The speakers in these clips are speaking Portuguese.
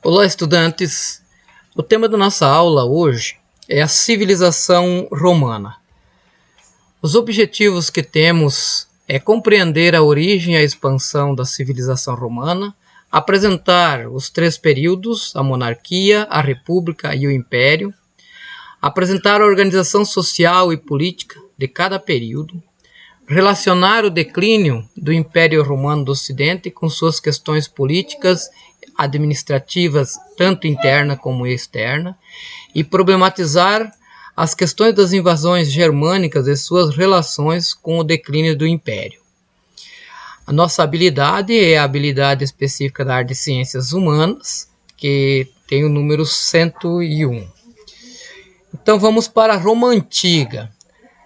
Olá, estudantes! O tema da nossa aula hoje é a civilização romana. Os objetivos que temos é compreender a origem e a expansão da civilização romana, apresentar os três períodos, a monarquia, a república e o império, apresentar a organização social e política de cada período, relacionar o declínio do Império Romano do Ocidente com suas questões políticas, administrativas, tanto interna como externa, e problematizar as questões das invasões germânicas e suas relações com o declínio do Império. A nossa habilidade é a habilidade específica da área de Ciências Humanas, que tem o número 101. Então vamos para a Roma Antiga.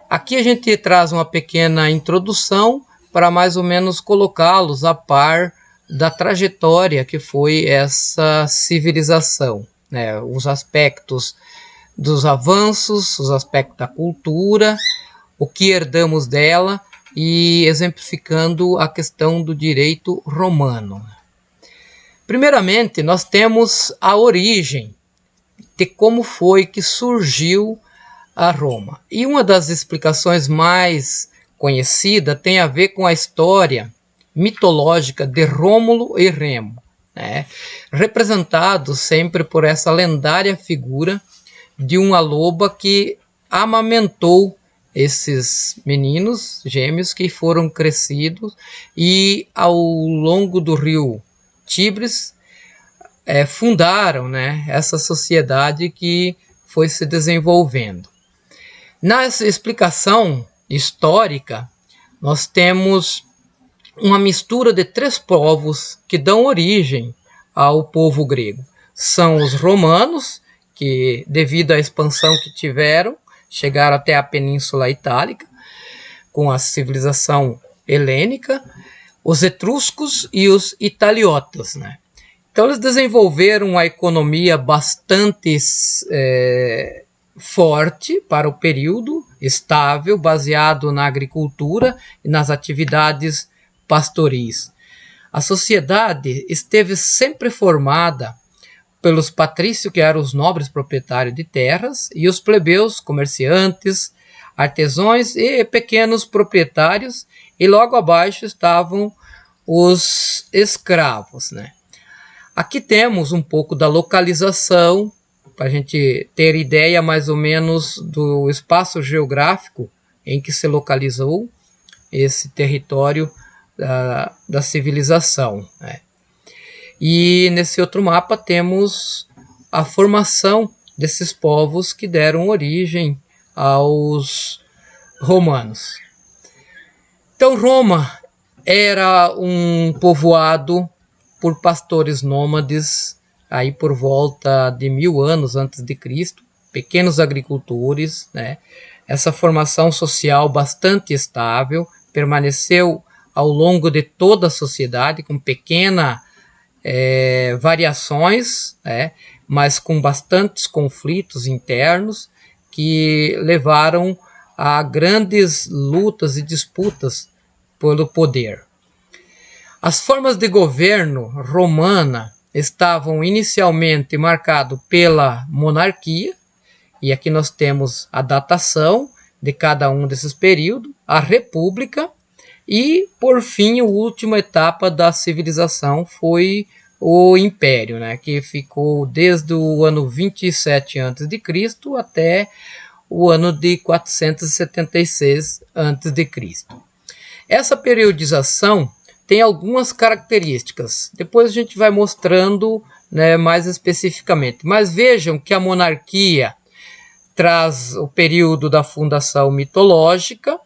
Aqui a gente traz uma pequena introdução para mais ou menos colocá-los a par da trajetória que foi essa civilização, né? Os aspectos dos avanços, os aspectos da cultura, o que herdamos dela e exemplificando a questão do direito romano. Primeiramente, nós temos a origem de como foi que surgiu a Roma. E uma das explicações mais conhecidas tem a ver com a história mitológica de Rômulo e Remo, né? Representado sempre por essa lendária figura de uma loba que amamentou esses meninos gêmeos que foram crescidos e ao longo do rio Tigres fundaram, né, essa sociedade que foi se desenvolvendo. Nessa explicação histórica, nós temos uma mistura de três povos que dão origem ao povo grego. São os romanos, que devido à expansão que tiveram, chegaram até a Península Itálica, com a civilização helênica, os etruscos e os italiotas, né? Então eles desenvolveram uma economia bastante forte para o período, estável, baseado na agricultura e nas atividades pastoris. A sociedade esteve sempre formada pelos patrícios, que eram os nobres proprietários de terras, e os plebeus, comerciantes, artesãos e pequenos proprietários, e logo abaixo estavam os escravos, né? Aqui temos um pouco da localização, para a gente ter ideia mais ou menos do espaço geográfico em que se localizou esse território da civilização, né? E nesse outro mapa temos a formação desses povos que deram origem aos romanos. Então Roma era um povoado por pastores nômades, aí por volta de 1000 anos antes de Cristo, pequenos agricultores, né? Essa formação social bastante estável permaneceu ao longo de toda a sociedade, com pequenas variações, né? Mas com bastantes conflitos internos que levaram a grandes lutas e disputas pelo poder. As formas de governo romana estavam inicialmente marcadas pela monarquia, e aqui nós temos a datação de cada um desses períodos, a república, e, por fim, a última etapa da civilização foi o império, né, que ficou desde o ano 27 a.C. até o ano de 476 a.C. Essa periodização tem algumas características. Depois a gente vai mostrando, né, mais especificamente. Mas vejam que a monarquia traz o período da fundação mitológica.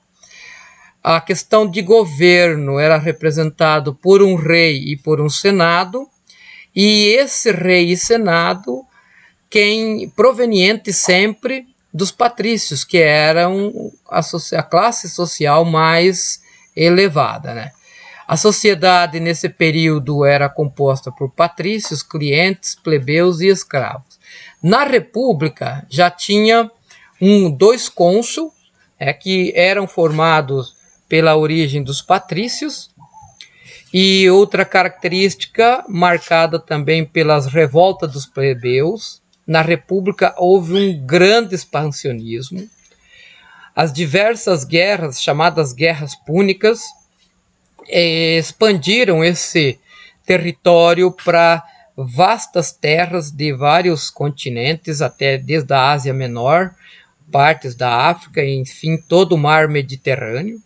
A questão de governo era representado por um rei e por um senado. E esse rei e senado, proveniente sempre dos patrícios, que eram a classe social mais elevada, né? A sociedade nesse período era composta por patrícios, clientes, plebeus e escravos. Na República já tinha dois cônsules, que eram formados pela origem dos patrícios, E outra característica marcada também pelas revoltas dos plebeus. Na República houve um grande expansionismo. As diversas guerras, chamadas guerras púnicas, expandiram esse território para vastas terras de vários continentes, até desde a Ásia Menor, partes da África, enfim, todo o mar Mediterrâneo.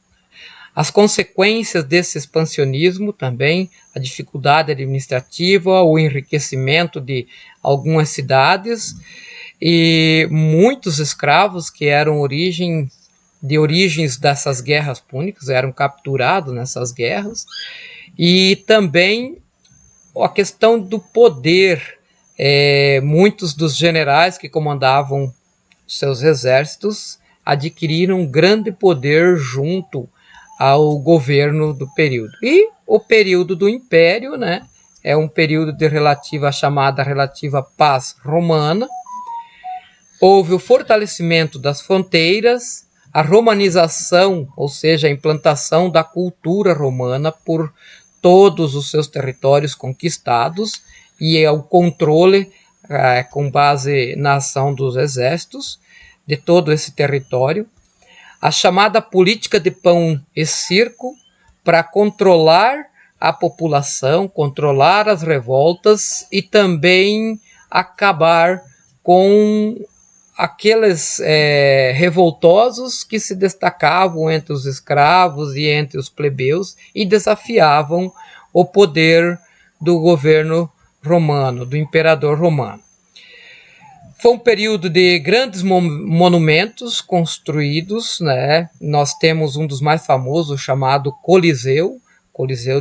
As consequências desse expansionismo também, a dificuldade administrativa, o enriquecimento de algumas cidades e muitos escravos que eram origens dessas guerras púnicas, eram capturados nessas guerras, e também a questão do poder. Muitos dos generais que comandavam seus exércitos adquiriram grande poder junto ao governo do período. E o período do Império, né, é um período de chamada relativa paz romana. Houve o fortalecimento das fronteiras, a romanização, ou seja, a implantação da cultura romana por todos os seus territórios conquistados e o controle com base na ação dos exércitos de todo esse território. A chamada política de pão e circo para controlar a população, controlar as revoltas e também acabar com aqueles revoltosos que se destacavam entre os escravos e entre os plebeus e desafiavam o poder do governo romano, do imperador romano. Foi um período de grandes monumentos construídos, né? Nós temos um dos mais famosos chamado Coliseu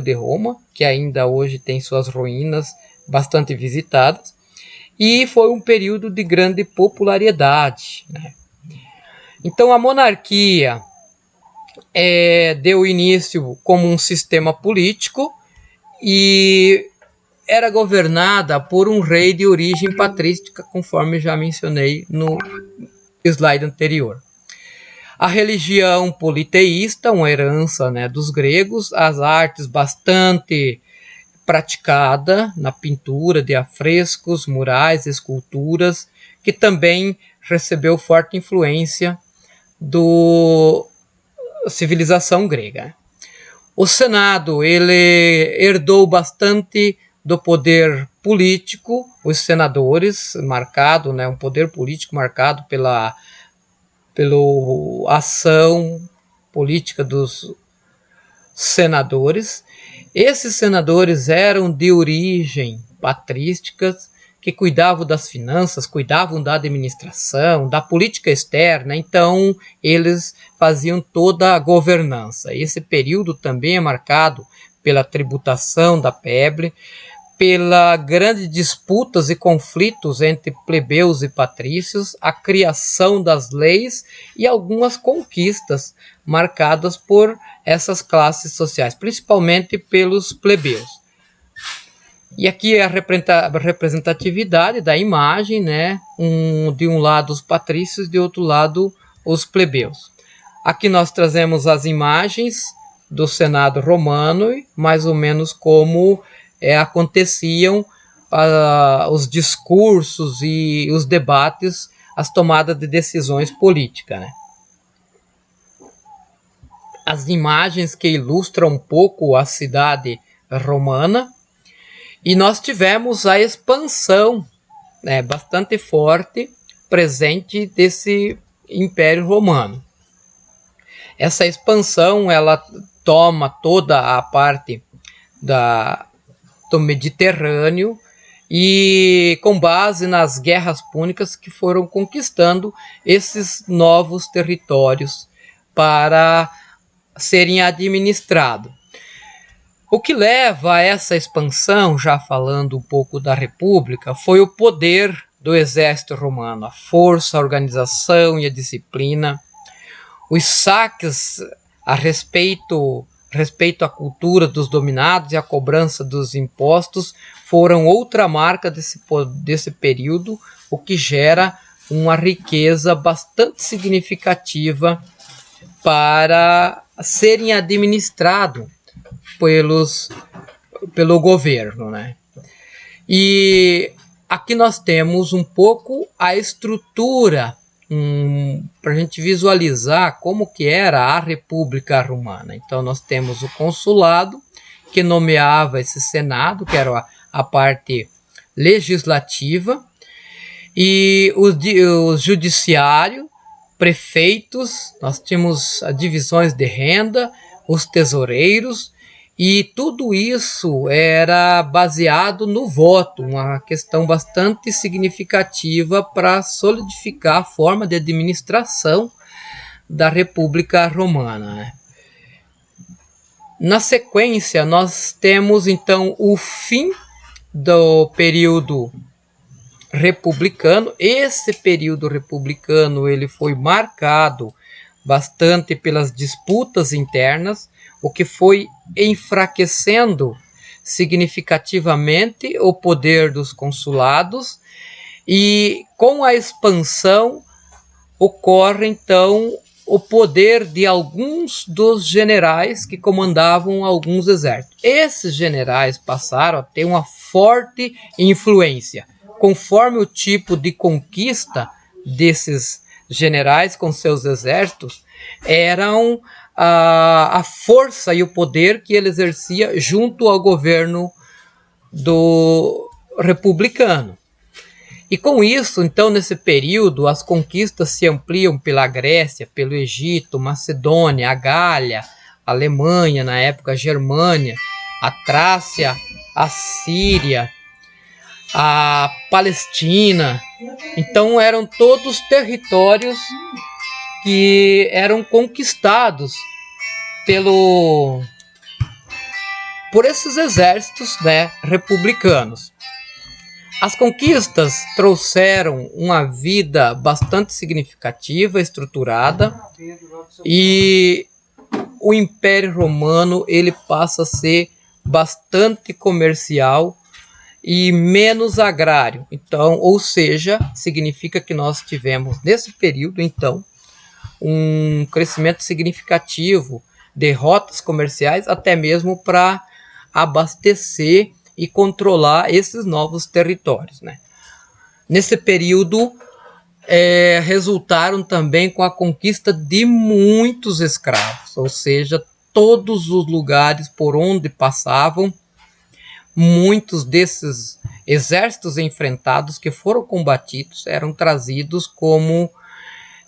de Roma, que ainda hoje tem suas ruínas bastante visitadas. E foi um período de grande popularidade, né? Então a monarquia deu início como um sistema político e era governada por um rei de origem patrística, conforme já mencionei no slide anterior. A religião politeísta, uma herança, né, dos gregos, as artes bastante praticada na pintura de afrescos, murais, esculturas, que também recebeu forte influência da civilização grega. O Senado, ele herdou bastante do poder político, os senadores, marcado, né, um poder político marcado pela ação política dos senadores. Esses senadores eram de origem patrística, que cuidavam das finanças, cuidavam da administração, da política externa, então eles faziam toda a governança. Esse período também é marcado pela tributação da plebe, pela grandes disputas e conflitos entre plebeus e patrícios, a criação das leis e algumas conquistas marcadas por essas classes sociais, principalmente pelos plebeus. E aqui é a representatividade da imagem, né? De um lado os patrícios, de outro lado os plebeus. Aqui nós trazemos as imagens do Senado romano, mais ou menos como aconteciam os discursos e os debates, as tomadas de decisões políticas, né? As imagens que ilustram um pouco a cidade romana. E nós tivemos a expansão, né, bastante forte, presente desse Império Romano. Essa expansão, ela toma toda a parte do Mediterrâneo e com base nas guerras púnicas que foram conquistando esses novos territórios para serem administrados. O que leva a essa expansão, já falando um pouco da República, foi o poder do exército romano, a força, a organização e a disciplina. Os saques a respeito à cultura dos dominados e a cobrança dos impostos foram outra marca desse período, o que gera uma riqueza bastante significativa para serem administrados pelos pelo governo, né? E aqui nós temos um pouco a estrutura para a gente visualizar como que era a República Romana. Então nós temos o consulado, que nomeava esse senado, que era a parte legislativa, e o judiciário, prefeitos, nós tínhamos as divisões de renda, os tesoureiros, e tudo isso era baseado no voto, uma questão bastante significativa para solidificar a forma de administração da República Romana, né? Na sequência, nós temos então o fim do período republicano. Esse período republicano ele foi marcado bastante pelas disputas internas, o que foi enfraquecendo significativamente o poder dos consulados, e com a expansão ocorre então o poder de alguns dos generais que comandavam alguns exércitos. Esses generais passaram a ter uma forte influência. Conforme o tipo de conquista desses generais com seus exércitos, eram a força e o poder que ele exercia junto ao governo do republicano. E com isso, então, nesse período, as conquistas se ampliam pela Grécia, pelo Egito, Macedônia, a Gália, a Alemanha, na época a Germânia, a Trácia, a Síria, a Palestina. Então eram todos territórios que eram conquistados por esses exércitos, né, republicanos. As conquistas trouxeram uma vida bastante significativa, estruturada, e o Império Romano ele passa a ser bastante comercial e menos agrário. Então, ou seja, significa que nós tivemos nesse período, então, um crescimento significativo de rotas comerciais, até mesmo para abastecer e controlar esses novos territórios, né? Nesse período, resultaram também com a conquista de muitos escravos, ou seja, todos os lugares por onde passavam, muitos desses exércitos enfrentados que foram combatidos eram trazidos como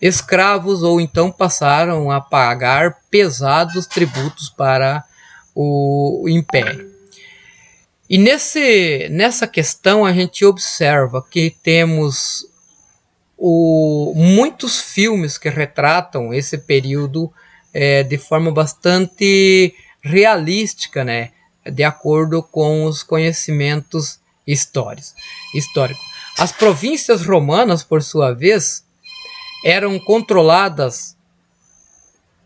escravos, ou então passaram a pagar pesados tributos para o império. E nessa questão a gente observa que temos muitos filmes que retratam esse período de forma bastante realística, né? De acordo com os conhecimentos históricos. As províncias romanas, por sua vez, eram controladas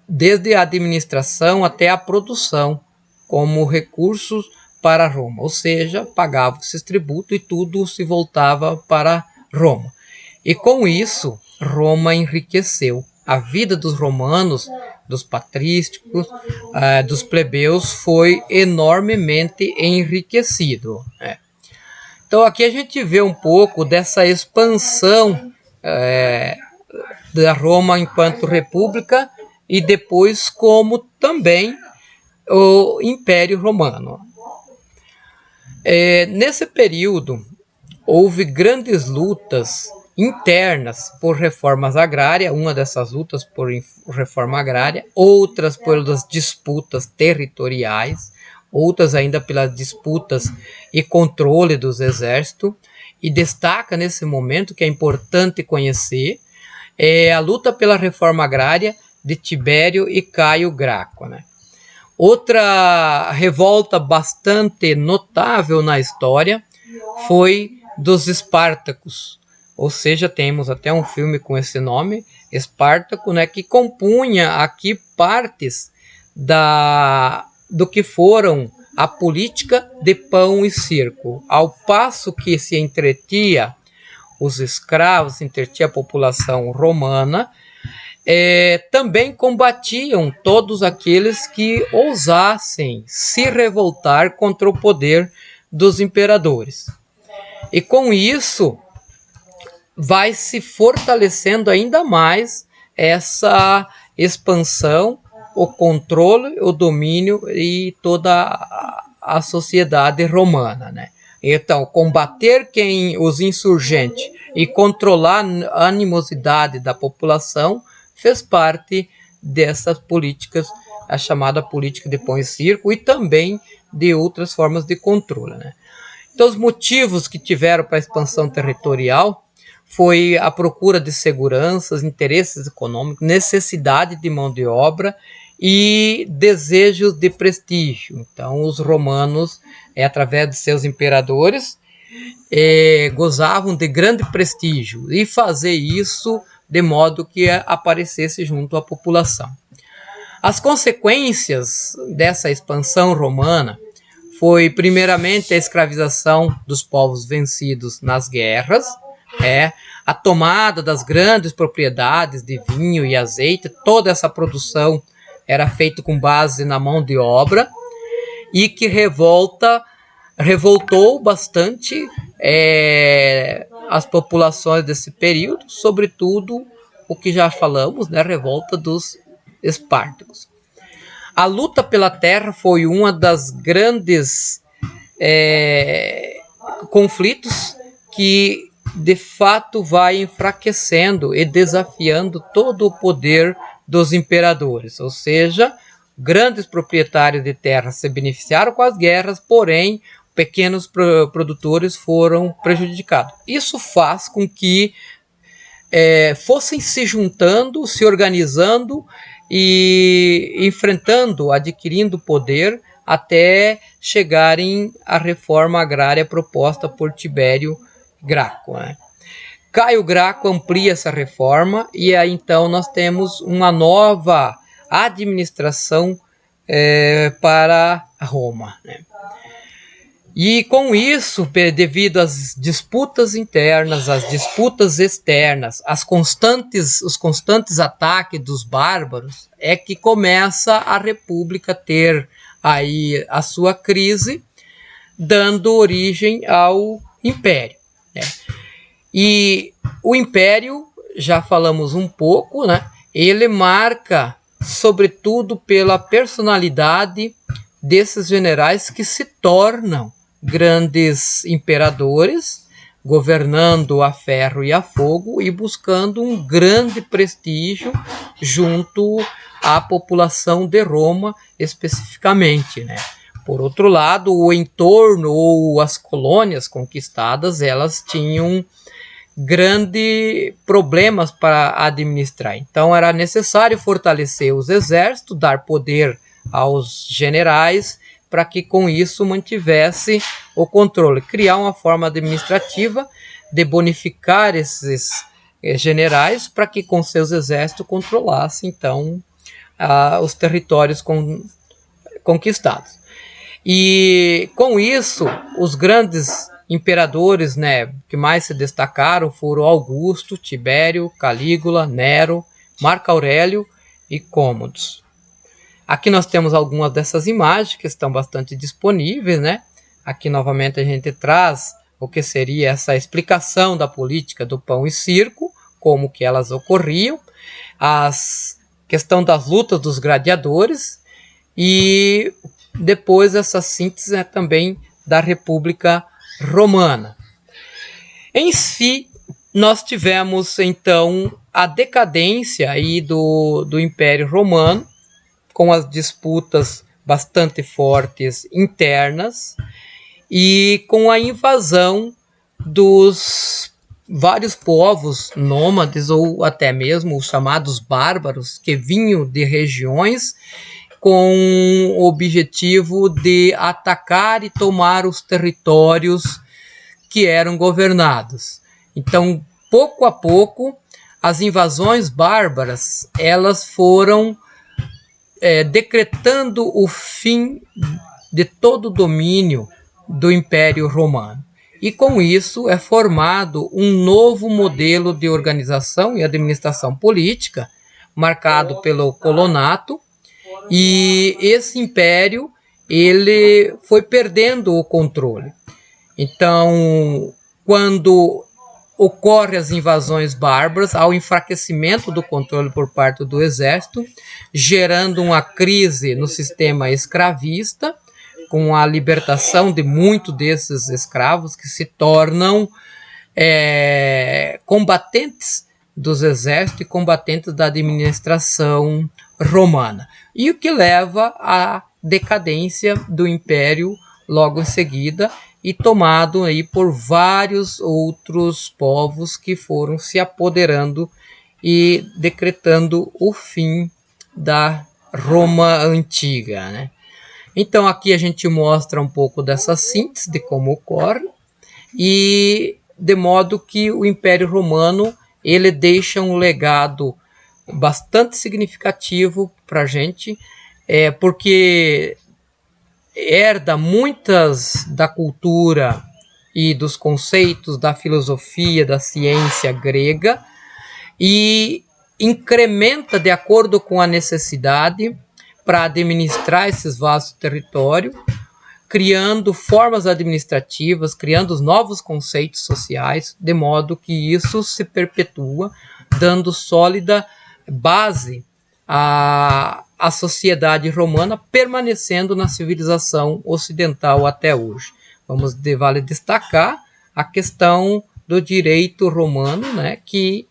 desde a administração até a produção como recursos para Roma, ou seja, pagavam-se esse tributo e tudo se voltava para Roma. E com isso, Roma enriqueceu. A vida dos romanos, dos patrísticos, dos plebeus foi enormemente enriquecido. Então aqui a gente vê um pouco dessa expansão da Roma enquanto república e depois como também o Império Romano. Nesse período, houve grandes lutas internas por reformas agrárias, uma dessas lutas por reforma agrária, outras pelas disputas territoriais, outras ainda pelas disputas e controle dos exércitos, e destaca nesse momento, que é importante conhecer, a luta pela reforma agrária de Tibério e Caio Graco, né? Outra revolta bastante notável na história foi dos Espartacos, ou seja, temos até um filme com esse nome, Espartaco, né, que compunha aqui partes do que foram a política de pão e circo, ao passo que se entretia os escravos, se entretia a população romana, também combatiam todos aqueles que ousassem se revoltar contra o poder dos imperadores. E com isso vai se fortalecendo ainda mais essa expansão, o controle, o domínio e toda a sociedade romana, né? Então, combater os insurgentes e controlar a animosidade da população fez parte dessas políticas, a chamada política de pão e circo, e também de outras formas de controle, né? Então, os motivos que tiveram para a expansão territorial foi a procura de seguranças, interesses econômicos, necessidade de mão de obra e desejos de prestígio. Então, os romanos, através de seus imperadores, gozavam de grande prestígio e fazer isso de modo que aparecesse junto à população. As consequências dessa expansão romana foi, primeiramente, a escravização dos povos vencidos nas guerras, a tomada das grandes propriedades de vinho e azeite. Toda essa produção era feita com base na mão de obra e que revoltou bastante as populações desse período, sobretudo o que já falamos, né, a revolta dos espartacos. A luta pela terra foi uma das grandes conflitos que de fato vai enfraquecendo e desafiando todo o poder dos imperadores, ou seja, grandes proprietários de terra se beneficiaram com as guerras, porém pequenos produtores foram prejudicados. Isso faz com que fossem se juntando, se organizando e enfrentando, adquirindo poder até chegarem à reforma agrária proposta por Tibério Graco, né? Caio Graco amplia essa reforma e aí então nós temos uma nova administração para Roma, né? E com isso, devido às disputas internas, às disputas externas, os constantes ataques dos bárbaros, é que começa a República a ter aí a sua crise, dando origem ao Império, né? E o Império, já falamos um pouco, né? Ele marca, sobretudo, pela personalidade desses generais que se tornam grandes imperadores, governando a ferro e a fogo e buscando um grande prestígio junto à população de Roma especificamente, né? Por outro lado, o entorno ou as colônias conquistadas, elas tinham grandes problemas para administrar. Então era necessário fortalecer os exércitos, dar poder aos generais, para que com isso mantivesse o controle, criar uma forma administrativa de bonificar esses generais para que com seus exércitos controlassem então os territórios conquistados. E com isso, os grandes imperadores, né, que mais se destacaram foram Augusto, Tibério, Calígula, Nero, Marco Aurélio e Cômodo. Aqui nós temos algumas dessas imagens que estão bastante disponíveis, né? Aqui novamente a gente traz o que seria essa explicação da política do pão e circo, como que elas ocorriam, a questão das lutas dos gladiadores e depois essa síntese também da República Romana. Em si, nós tivemos então a decadência aí do Império Romano, com as disputas bastante fortes internas e com a invasão dos vários povos nômades ou até mesmo os chamados bárbaros que vinham de regiões com o objetivo de atacar e tomar os territórios que eram governados. Então, pouco a pouco, as invasões bárbaras elas foram decretando o fim de todo o domínio do Império Romano. E com isso é formado um novo modelo de organização e administração política, marcado pelo colonato, e esse império ele foi perdendo o controle. Então, quando ocorrem as invasões bárbaras, há o enfraquecimento do controle por parte do exército, gerando uma crise no sistema escravista, com a libertação de muitos desses escravos que se tornam combatentes dos exércitos e combatentes da administração romana. E o que leva à decadência do império logo em seguida, e tomado aí por vários outros povos que foram se apoderando e decretando o fim da Roma antiga, né? Então aqui a gente mostra um pouco dessa síntese de como ocorre, e de modo que o Império Romano ele deixa um legado bastante significativo para a gente, porque herda muitas da cultura e dos conceitos da filosofia, da ciência grega, e incrementa de acordo com a necessidade para administrar esses vastos territórios, criando formas administrativas, criando novos conceitos sociais, de modo que isso se perpetua, dando sólida base à sociedade romana, permanecendo na civilização ocidental até hoje. Vale destacar a questão do direito romano, né, que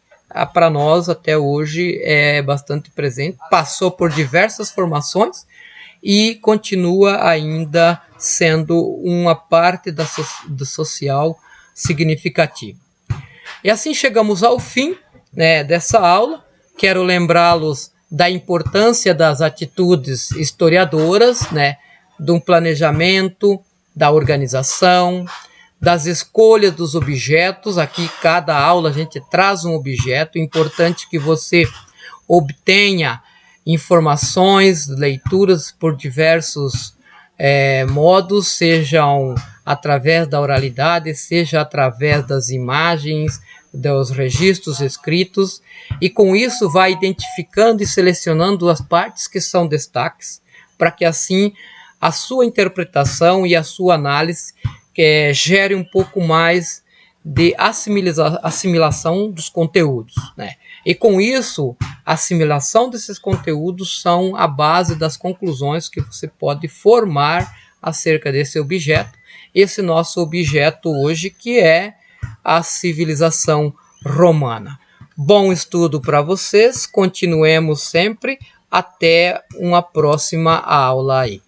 para nós até hoje é bastante presente, passou por diversas formações e continua ainda sendo uma parte do social significativa. E assim chegamos ao fim, né, dessa aula. Quero lembrá-los da importância das atitudes historiadoras, né, do planejamento, da organização, das escolhas dos objetos. Aqui, cada aula, a gente traz um objeto. É importante que você obtenha informações, leituras por diversos modos, sejam através da oralidade, seja através das imagens, dos registros escritos, e com isso vai identificando e selecionando as partes que são destaques, para que assim a sua interpretação e a sua análise gere um pouco mais de assimilação dos conteúdos, né? E com isso, a assimilação desses conteúdos são a base das conclusões que você pode formar acerca desse objeto, esse nosso objeto hoje, que é a civilização romana. Bom estudo para vocês, continuemos sempre, até uma próxima aula aí.